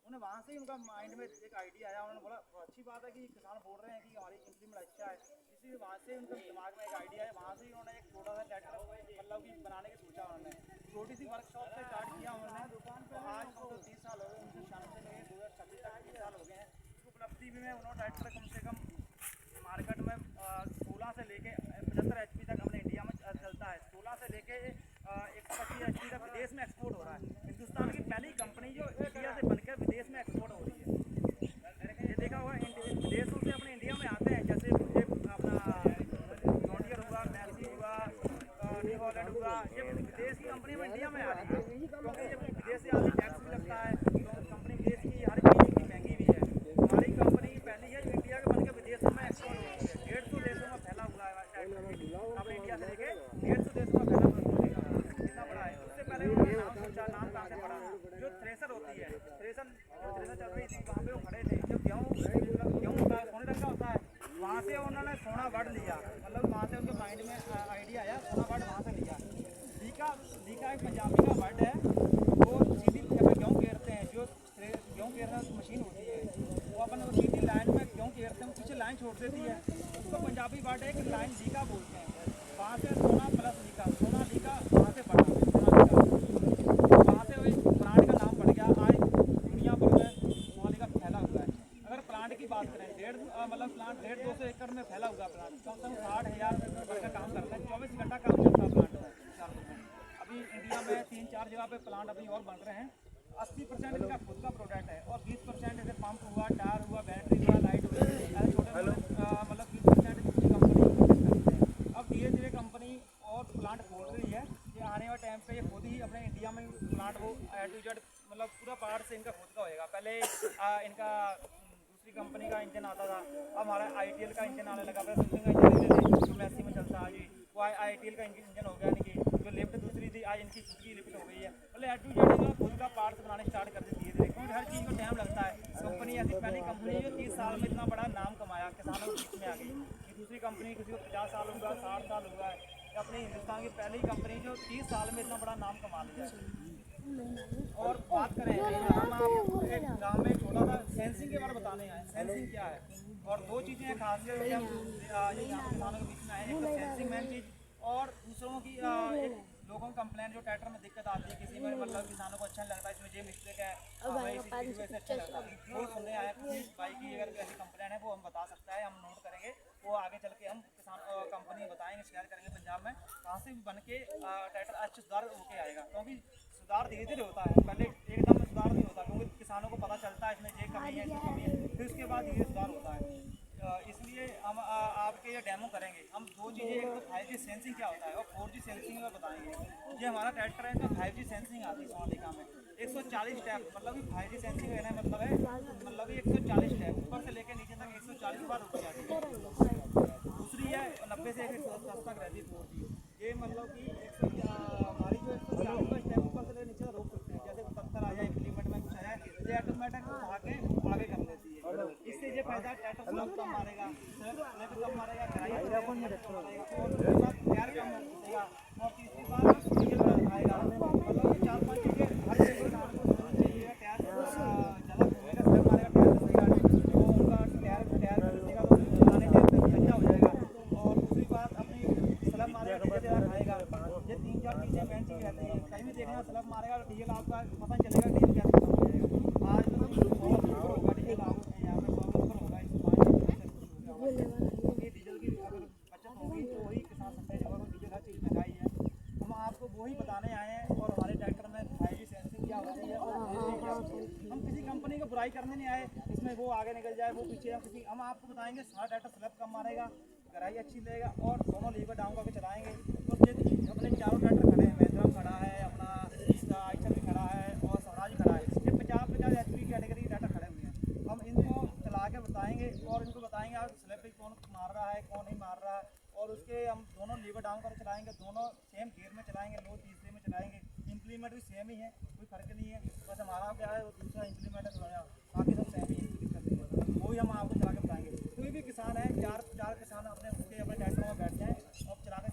उन्हें वहाँ से ही उनका माइंड में एक आइडिया आया। उन्होंने बोला अच्छी बात है कि किसान बोल रहे हैं कि हमारी इम्प्लीमेंट अच्छा है, इसलिए वहाँ से उनके दिमाग में एक आइडिया है। वहाँ से ही उन्होंने एक छोटा सा ट्रैक्टर मतलब कि बनाने की सोचा। उन्होंने छोटी सी वर्कशॉप से स्टार्ट किया उन्होंने। तो आज तो 30 साल हो गए, 1996 में 2026 तक 30 साल हो गए हैं। इसको उपलब्धि में उन्होंने ट्रैक्टर कम से कम मार्केट में 16 से लेके 75 HP तक अपने इंडिया में चलता है। 16 से लेके 125 HP तक विदेश में एक्सपोर्ट हो रहा है। हिंदुस्तान की पहली कंपनी जो इंडिया से बनकर विदेश में एक्सपोर्ट हो रही है। ये देखा हुआ विदेशों से अपने इंडिया में आते हैं, जैसे अपना जॉन्डियर हुआ, मैसी हुआ, न्यू हॉलैंड हुआ, ये विदेश की कंपनी में इंडिया में आ रही है। क्योंकि जब विदेश से आती टैक्स भी लगता है, तो कंपनी विदेश की हर चीज़ की महंगी भी है। हमारी कंपनी पहली है जो इंडिया के बनकर विदेशों में एक्सपोर्ट हो रही है। 150 देशों में फैला हुआ है। अपने इंडिया से लेके 150 देशों में फैला हुआ है, कितना बड़ा है। उससे पहले उन्होंने नाम सोचा, नाम कहाँ से पड़ा, जो थ्रेसर होती है, थ्रेसर चल रही थी वहाँ पे वो खड़े थे। जो गेहूँ होता है सोने रंग का होता है, वहाँ से उन्होंने सोना वर्ड लिया। मतलब वहाँ से उनके माइंड में आइडिया आया, सोना वर्ड वहाँ से लिया। लीका एक पंजाबी का वर्ड है। वो सीधी गेहूँ घेरते हैं, जो गेहूँ घेरने की मशीन होती है, वो अपन वो सीधी लाइन में गेहूँ घेरते हैं, पीछे लाइन छोड़ देती है। उसको पंजाबी वर्ड है कि लाइन लीका बोलते हैं। वहाँ से सोना प्लस लीका, सोना लीका वहाँ से पड़ा, सोना लीका वहाँ से वही प्लांट का नाम पड़ गया। आज दुनिया भर में सोनालिका फैला हुआ है। अगर प्लांट की बात करें, मतलब प्लांट 150-200 एकड़ में फैला हुआ प्लांट, कम से कम 60,000 वर्कर का काम करता है। 24 घंटा काम चलता है प्लांट में। अभी इंडिया में 3-4 जगह पे प्लांट अभी और बन रहे हैं। 80% इनका खुद का प्रोडक्ट है और 20% जैसे पंप हुआ, टायर हुआ, बैटरी हुआ, लाइट हुई, ऐसे छोटे मतलब 20% दूसरी कंपनी करते हैं। अब धीरे धीरे कंपनी और प्लांट खोल रही है। ये आने वाले टाइम पे ये खुद ही अपने इंडिया में प्लांट वो A to Z मतलब पूरा पार्ट से इनका खुद का होएगा। पहले इनका दूसरी कंपनी का इंजन आता था, अब हमारा ITL का इंजन आने लगा। पहले सैमसंग का इंजन लेते थे जो मैसी में चलता है, जी वो ITL का इंजन हो गया। इनकी जो लिफ्ट दूसरी थी, आज इनकी खुद की लिफ्ट हो गई है। मतलब A to Z खुद का पार्ट्स बनाने स्टार्ट कर देती है, क्योंकि हर चीज़ को टाइम लगता है। कंपनी ऐसी पहली कंपनी जो 30 साल में इतना बड़ा नाम कमाया, किसानों के बीच में आ गई। ये दूसरी कंपनी किसी को 50 साल हुआ, 60 साल हुआ है। अपनी हिंदुस्तान की पहली कंपनी जो 30 साल में इतना बड़ा नाम कमा लिया है। और बात करें हम आपको एक गाँव में छोटा सा सेंसिंग के बारे में बताने आए। सेंसिंग क्या है, और दो चीज़ें खासियत है किसानों के बीच में आए। एक तो सेंसिंग मेन चीज़, और दूसरों की एक लोगों की कंप्लेंट जो ट्रैक्टर में दिक्कत आती है किसी में, मतलब किसानों को अच्छा नहीं लगता, इसमें ये मिस्टेक है, हमें इसी चीज़ से अच्छा लगता है, वो सुनने आया। किसी भाई की अगर ऐसी कंप्लेंट है वो हम बता सकता है, हम नोट करेंगे। वो आगे चल के हम किसान कंपनी बताएंगे, शेयर करेंगे पंजाब में कहाँ से भी बन के ट्रैक्टर अच्छे सुधार होके आएगा। क्योंकि सुधार धीरे धीरे होता है, पहले एकदम सुधार नहीं होता, क्योंकि किसानों को पता चलता है इसमें ये कमी है, इसमें कमी है, फिर उसके बाद धीरे सुधार होता है। इसलिए हम आपके ये डेमो करेंगे। हम दो चीज़ें, एक तो 5G सेंसिंग क्या होता है और 4G सेंसिंग में बताएंगे। ये हमारा ट्रैक्टर है, इसमें 5G सेंसिंग आती है सोनालिका में। 140 स्टेप, मतलब कि 5G सेंसिंग लेना मतलब है, मतलब 140 स्टेप ऊपर से लेकर नीचे तक 140 बार रुक जाती है। दूसरी है 90 से 110 तक रहती है 4G। ये मतलब कि हमारी जो 140 का स्टेप ऊपर से नीचे रोक सकते हैं। जैसे पत्थर आ जाए, इम्प्लीमेंट में कुछ आया, ये ऑटोमेटिक उठा के आगे कर लेती है। इससे ये फायदा ट्रैक्टर स्लैब कम मारेगा, स्लैब कम मारेगा, गहराई कम मारेगा, और उसके बाद टायर कम घुसेगा, और तीसरी बात डीजल का आएगा। मतलब ये 4-5 चीज़ें हर एक किसान को जरूरत चाहिए। टायर ज़्यादा घूमेगा, स्लैब मारेगा, टायर घुसेगा, तो उनका टायर घुसेगा तो चलाने टाइम पे अच्छा हो जाएगा। और दूसरी बात, अपनी स्लैब मारेगा, डीजल ज़्यादा खाएगा। ये 3-4 चीज़ें मेन चीज़ रहती है। कहीं भी देखना, स्लैब मारेगा तो डीजल आपका पता नहीं चलेगा डीजल कैसे खत्म हो जाएगा। आज तो 100 होगा डीजल, आप यहाँ पे 100 होगा, इस 5 क्योंकि डीजल की अगर बचत होगी तो वही किसान सस्ते होगा। तो डीजल हर चीज़ महंगाई है। हम आपको वही बताने आए हैं। और हमारे ट्रैक्टर में 5G सेंसिंग क्या होती है, और हम किसी कंपनी को बुराई करने नहीं आए, इसमें वो आगे निकल जाए वो पीछे, हम आपको बताएंगे सारा ट्रैक्टर स्लैब कम मारेगा, गहराई अच्छी लेगा, और दोनों लीवर डाउन करके चलाएंगे। तो ये अपने चारों ट्रैक्टर खड़े हैं, महिंद्रा खड़ा है, अपना आइचर भी खड़ा है, और स्वराज खड़ा है। ये 50-50 HP कैटेगरी के ट्रैक्टर खड़े हुए हैं। हम इनको चला के बताएंगे, और इनको बताएंगे आप स्लैब पे कौन मार रहा है, कौन नहीं मार रहा है। और उसके हम दोनों लीवर डाउन करके चलाएंगे, दोनों सेम गियर में चलाएंगे, लो तीसरे में चलाएंगे। इम्प्लीमेंट भी सेम ही है, कोई फर्क नहीं है। बस हमारा क्या है, वो दूसरा इम्प्लीमेंट है, बाकी सब सेम ही है, कोई दिक्कत नहीं है। वही हम आपको चला के बताएंगे। कोई भी किसान है, चार किसान अपने ट्रैक्टरों में बैठ जाएँ और चला के